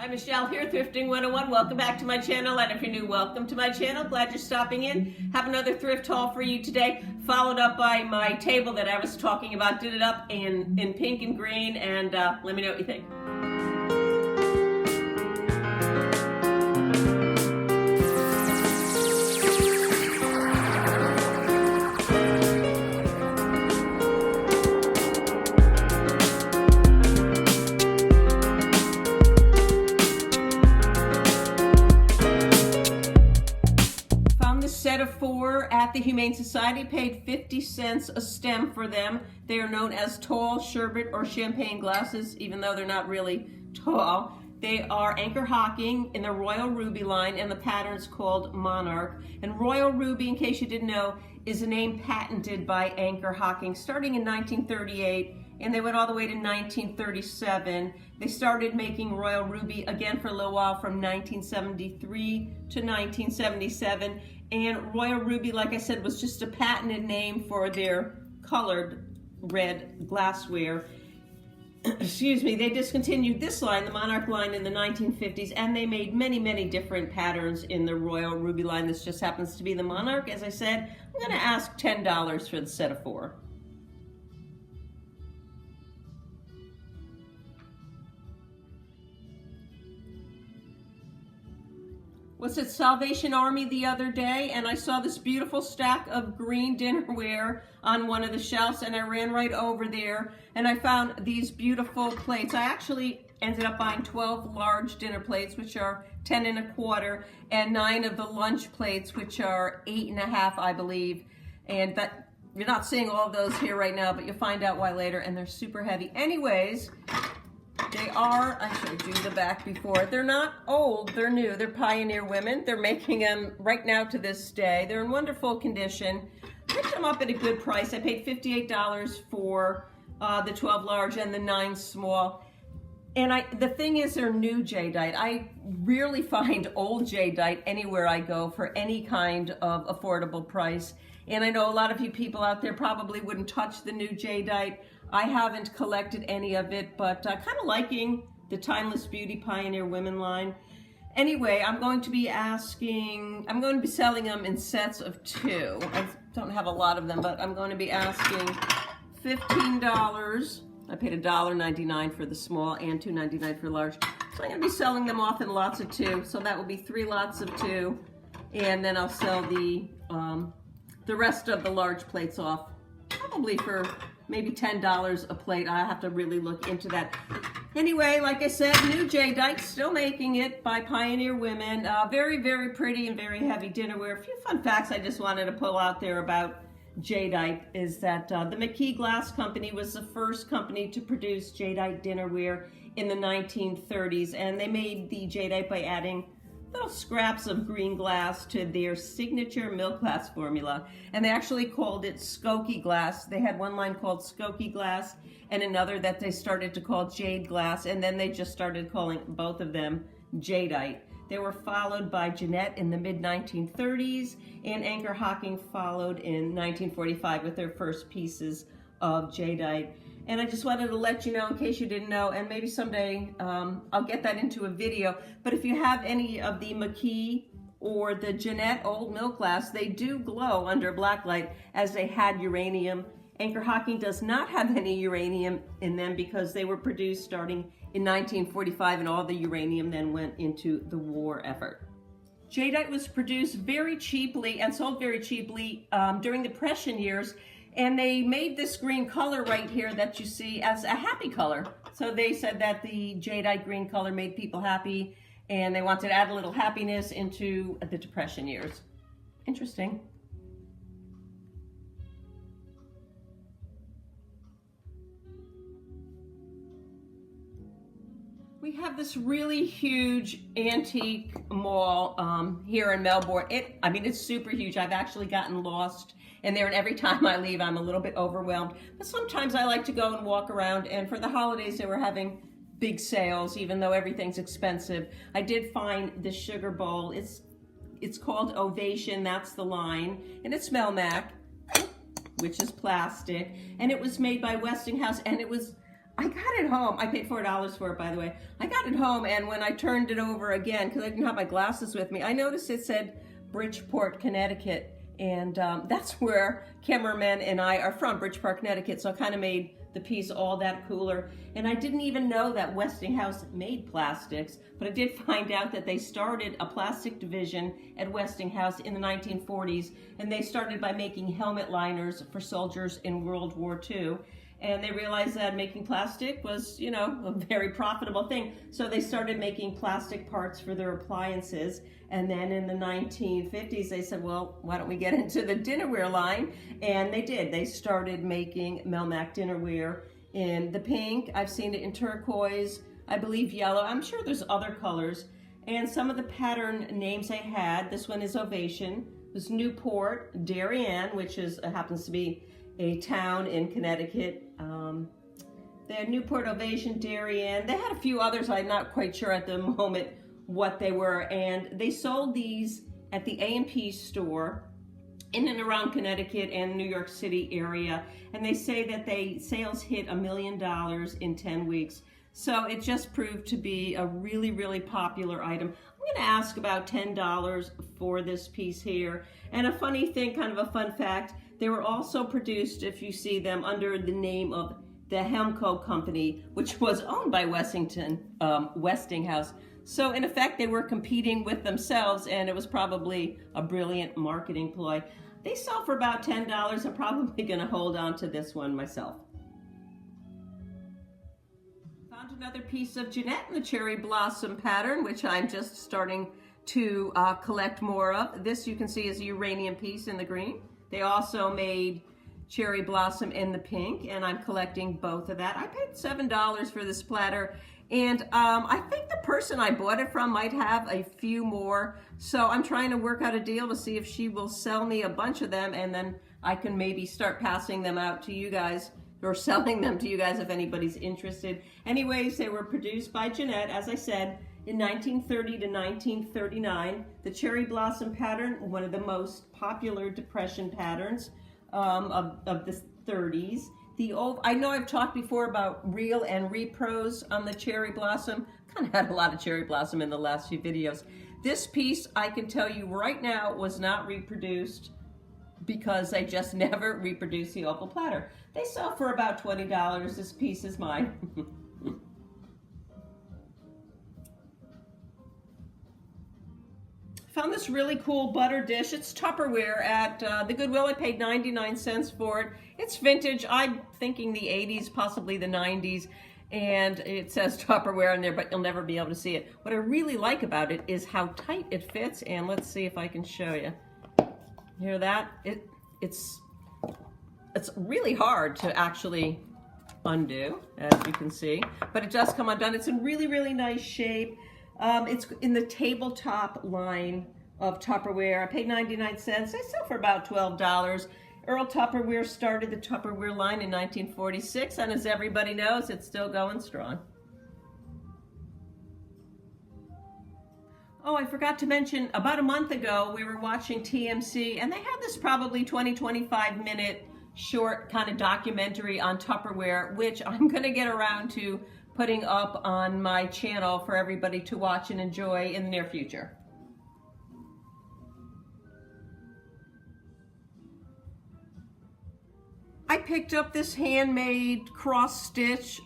Hi, Michelle here, Thrifting 101. Welcome back to my channel, and if you're new, welcome to my channel. Glad you're stopping in. Have another thrift haul for you today, followed up by my table that I was talking about. Did it up in pink and green, and let me know what you think. Set of 4 at the Humane Society, paid 50 cents a stem for them. They are known as tall sherbet or champagne glasses, even though they're not really tall. They are Anchor Hocking in the Royal Ruby line, and the pattern's called Monarch. And Royal Ruby, in case you didn't know, is a name patented by Anchor Hocking starting in 1938, and they went all the way to 1937. They started making Royal Ruby again for a little while from 1973 to 1977. And Royal Ruby, like I said, was just a patented name for their colored red glassware. Excuse me, they discontinued this line, the Monarch line, in the 1950s, and they made many, many different patterns in the Royal Ruby line. This just happens to be the Monarch. As I said, I'm going to ask $10 for the set of 4. Was at Salvation Army the other day, and I saw this beautiful stack of green dinnerware on one of the shelves, and I ran right over there and I found these beautiful plates. I actually ended up buying 12 large dinner plates, which are 10 1/4, and 9 of the lunch plates, which are 8 1/2, I believe. And that you're not seeing all of those here right now, but you'll find out why later, and they're super heavy. Anyways, they are, I showed you the back before, they're not old, they're new, they're Pioneer women. They're making them right now to this day. They're in wonderful condition. Picked them up at a good price. I paid $58 for the 12 large and the 9 small. And the thing is, they're new jadeite. I rarely find old jadeite anywhere I go for any kind of affordable price. And I know a lot of you people out there probably wouldn't touch the new jadeite. I haven't collected any of it, but kind of liking the Timeless Beauty Pioneer Women line. Anyway, I'm going to be selling them in sets of 2. I don't have a lot of them, but I'm going to be asking $15. I paid $1.99 for the small and $2.99 for large. So I'm going to be selling them off in lots of 2. So that will be 3 lots of 2. And then I'll sell the rest of the large plates off, probably for maybe $10 a plate. I have to really look into that. Anyway, like I said, new jadeite, still making it by Pioneer Women. Very, very pretty and very heavy dinnerware. A few fun facts I just wanted to pull out there about jadeite is that the McKee Glass Company was the first company to produce jadeite dinnerware in the 1930s, and they made the jadeite by adding little scraps of green glass to their signature milk glass formula, and they actually called it Skokie glass. They had one line called Skokie glass and another that they started to call jade glass, and then they just started calling both of them jadeite. They were followed by Jeanette in the mid-1930s, and Anchor Hocking followed in 1945 with their first pieces of jadeite. And I just wanted to let you know, in case you didn't know, and maybe someday I'll get that into a video, but if you have any of the McKee or the Jeanette old milk glass, they do glow under black light as they had uranium. Anchor Hocking does not have any uranium in them because they were produced starting in 1945, and all the uranium then went into the war effort. Jadeite was produced very cheaply and sold very cheaply during the Depression years. And they made this green color right here that you see as a happy color. So they said that the jadeite green color made people happy, and they wanted to add a little happiness into the Depression years. Interesting. We have this really huge antique mall here in Melbourne. It's super huge. I've actually gotten lost in there, and every time I leave, I'm a little bit overwhelmed. But sometimes I like to go and walk around, and for the holidays, they were having big sales, even though everything's expensive. I did find the sugar bowl. It's called Ovation, that's the line, and it's Melmac, which is plastic, and it was made by Westinghouse, and it was I got it home. I paid $4 for it, by the way. I got it home, and when I turned it over again, because I didn't have my glasses with me, I noticed it said Bridgeport, Connecticut. And that's where cameraman and I are from, Bridgeport, Connecticut. So it kind of made the piece all that cooler. And I didn't even know that Westinghouse made plastics, but I did find out that they started a plastic division at Westinghouse in the 1940s. And they started by making helmet liners for soldiers in World War II. And they realized that making plastic was, you know, a very profitable thing. So they started making plastic parts for their appliances. And then in the 1950s, they said, well, why don't we get into the dinnerware line? And they did. They started making Melmac dinnerware in the pink. I've seen it in turquoise, I believe yellow. I'm sure there's other colors. And some of the pattern names I had, this one is Ovation, was Newport, Darien, which is happens to be a town in Connecticut. They had Newport, Ovation, Darien. They had a few others. I'm not quite sure at the moment what they were. And they sold these at the A&P store in and around Connecticut and New York City area. And they say that sales hit $1 million in 10 weeks. So it just proved to be a really, really popular item. I'm gonna ask about $10 for this piece here. And a funny thing, kind of a fun fact, they were also produced, if you see them, under the name of the Hemco Company, which was owned by Westinghouse. So in effect, they were competing with themselves, and it was probably a brilliant marketing ploy. They sell for about $10. I'm probably gonna hold on to this one myself. Found another piece of Jeanette in the cherry blossom pattern, which I'm just starting to collect more of. This you can see is a uranium piece in the green. They also made cherry blossom in the pink, and I'm collecting both of that. I paid $7 for this platter, and I think the person I bought it from might have a few more, so I'm trying to work out a deal to see if she will sell me a bunch of them, and then I can maybe start passing them out to you guys, or selling them to you guys if anybody's interested. Anyways, they were produced by Jeanette, as I said, in 1930 to 1939. The cherry blossom pattern, one of the most popular Depression patterns of the 30s. I know I've talked before about real and repros on the cherry blossom. Kind of had a lot of cherry blossom in the last few videos. This piece, I can tell you right now, was not reproduced because I just never reproduced the opal platter. They sell for about $20. This piece is mine. Found this really cool butter dish. It's Tupperware at the Goodwill. I paid 99 cents for it. It's vintage. I'm thinking the 80s, possibly the 90s. And it says Tupperware in there, but you'll never be able to see it. What I really like about it is how tight it fits. And let's see if I can show you. Hear that? It's really hard to actually undo, as you can see. But it does come undone. It's in really, really nice shape. It's in the tabletop line of Tupperware. I paid 99 cents. They sell for about $12. Earl Tupperware started the Tupperware line in 1946, and as everybody knows, it's still going strong. Oh, I forgot to mention, about a month ago, we were watching TMC, and they had this probably 20-25 minute short kind of documentary on Tupperware, which I'm going to get around to putting up on my channel for everybody to watch and enjoy in the near future. I picked up this handmade cross-stitch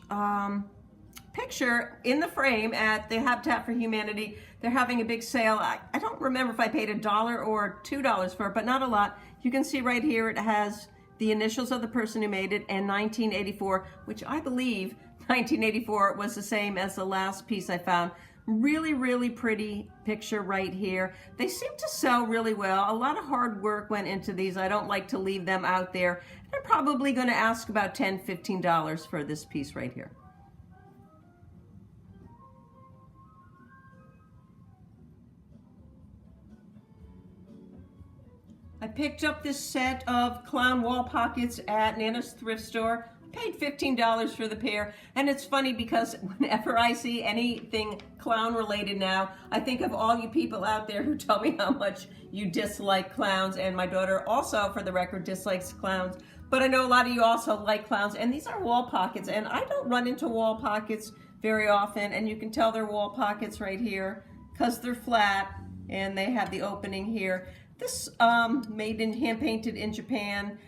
picture in the frame at the Habitat for Humanity. They're having a big sale. I don't remember if I paid $1 or $2 for it, but not a lot. You can see right here it has the initials of the person who made it and 1984, which I believe 1984 was the same as the last piece I found. Really, really pretty picture right here. They seem to sell really well. A lot of hard work went into these. I don't like to leave them out there. I'm probably going to ask about $10, $15 for this piece right here. I picked up this set of clown wall pockets at Nana's thrift store. Paid $15 for the pair, and it's funny because whenever I see anything clown related now, I think of all you people out there who tell me how much you dislike clowns, and my daughter also, for the record, dislikes clowns, but I know a lot of you also like clowns, and these are wall pockets, and I don't run into wall pockets very often, and you can tell they're wall pockets right here because they're flat and they have the opening here. This made in hand painted in Japan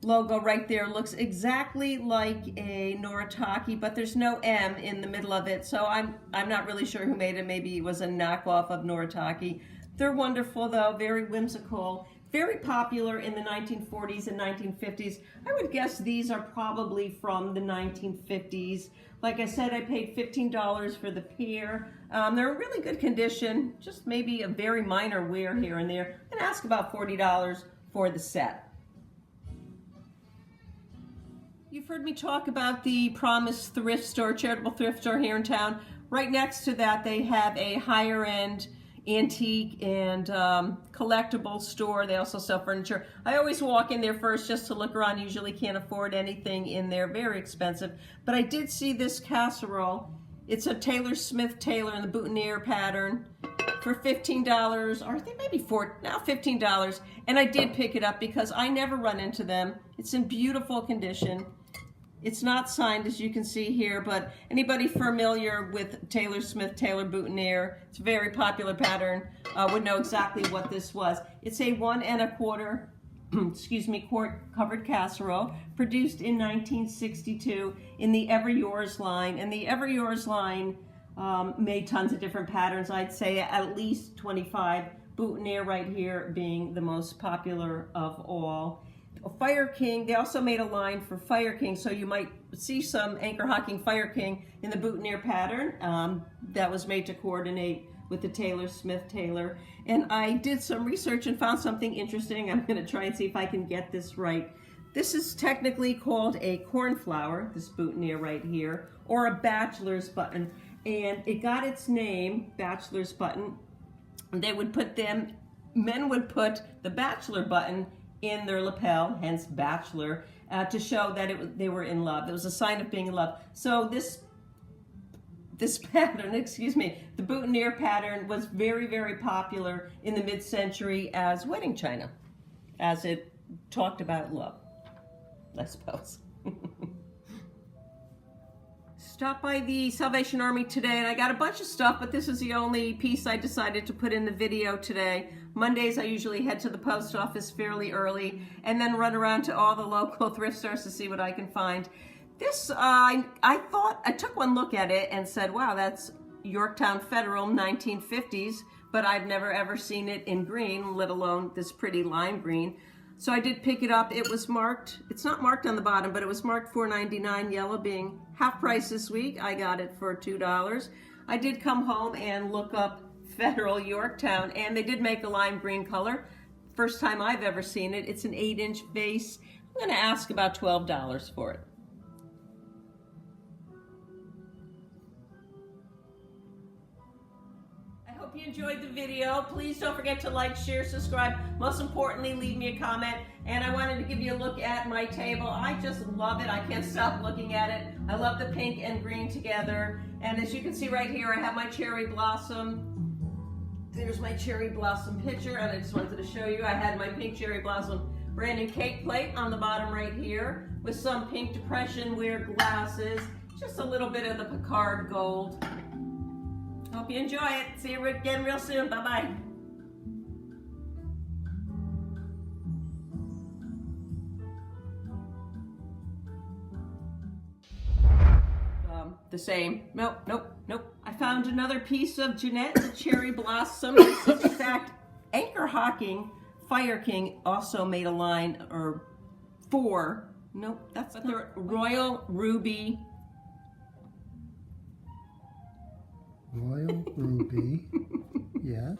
logo right there looks exactly like a Noritake, but there's no M in the middle of it, so I'm not really sure who made it. Maybe it was a knockoff of Noritake. They're wonderful though, very whimsical, very popular in the 1940s and 1950s. I would guess these are probably from the 1950s. Like I said, I paid $15 for the pair. They're in really good condition, just maybe a very minor wear here and there. I'm gonna ask about $40 for the set. You've heard me talk about the Promise thrift store, charitable thrift store here in town. Right next to that, they have a higher end antique and collectible store. They also sell furniture. I always walk in there first just to look around. Usually can't afford anything in there, very expensive. But I did see this casserole. It's a Taylor Smith Taylor in the boutonniere pattern for $15, or I think maybe $15. And I did pick it up because I never run into them. It's in beautiful condition. It's not signed, as you can see here, but anybody familiar with Taylor Smith Taylor boutonniere, it's a very popular pattern, would know exactly what this was. It's a 1 1/4 quart covered casserole, produced in 1962 in the Ever Yours line. And the Ever Yours line made tons of different patterns. I'd say at least 25, boutonniere right here being the most popular of all. Fire King, they also made a line for Fire King, so you might see some anchor hocking Fire King in the boutonniere pattern that was made to coordinate with the Taylor Smith Taylor. And I did some research and found something interesting. I'm going to try and see if I can get this right. This is technically called a cornflower, this boutonniere right here, or a bachelor's button. And it got its name, bachelor's button. They would put them, men would put the bachelor button in their lapel, hence bachelor, to show that they were in love. It was a sign of being in love. So this pattern, the boutonniere pattern was very, very popular in the mid-century as wedding china, as it talked about love, I suppose. Stopped by the Salvation Army today, and I got a bunch of stuff, but this is the only piece I decided to put in the video today. Mondays, I usually head to the post office fairly early and then run around to all the local thrift stores to see what I can find. This, I took one look at it and said, wow, that's Yorktown Federal 1950s, but I've never ever seen it in green, let alone this pretty lime green. So I did pick it up. It was marked, it's not marked on the bottom, but it was marked $4.99, yellow being half price this week. I got it for $2. I did come home and look up Federal Yorktown, and they did make a lime green color. First time I've ever seen it. It's an 8-inch vase. I'm gonna ask about $12 for it. Hope you enjoyed the video. Please don't forget to like, share, subscribe. Most importantly, leave me a comment. And I wanted to give you a look at my table. I just love it. I can't stop looking at it. I love the pink and green together. And as you can see right here, I have my cherry blossom. There's my cherry blossom picture, and I just wanted to show you. I had my pink cherry blossom brand new cake plate on the bottom right here with some pink depression wear glasses. Just a little bit of the Picard gold. Hope you enjoy it. See you again real soon. Bye-bye. The same. Nope. I found another piece of Jeanette, the cherry blossom. In fact, Anchor Hocking Fire King also made a line, or 4. Nope, that's not the Royal Ruby. Royal Ruby, yes.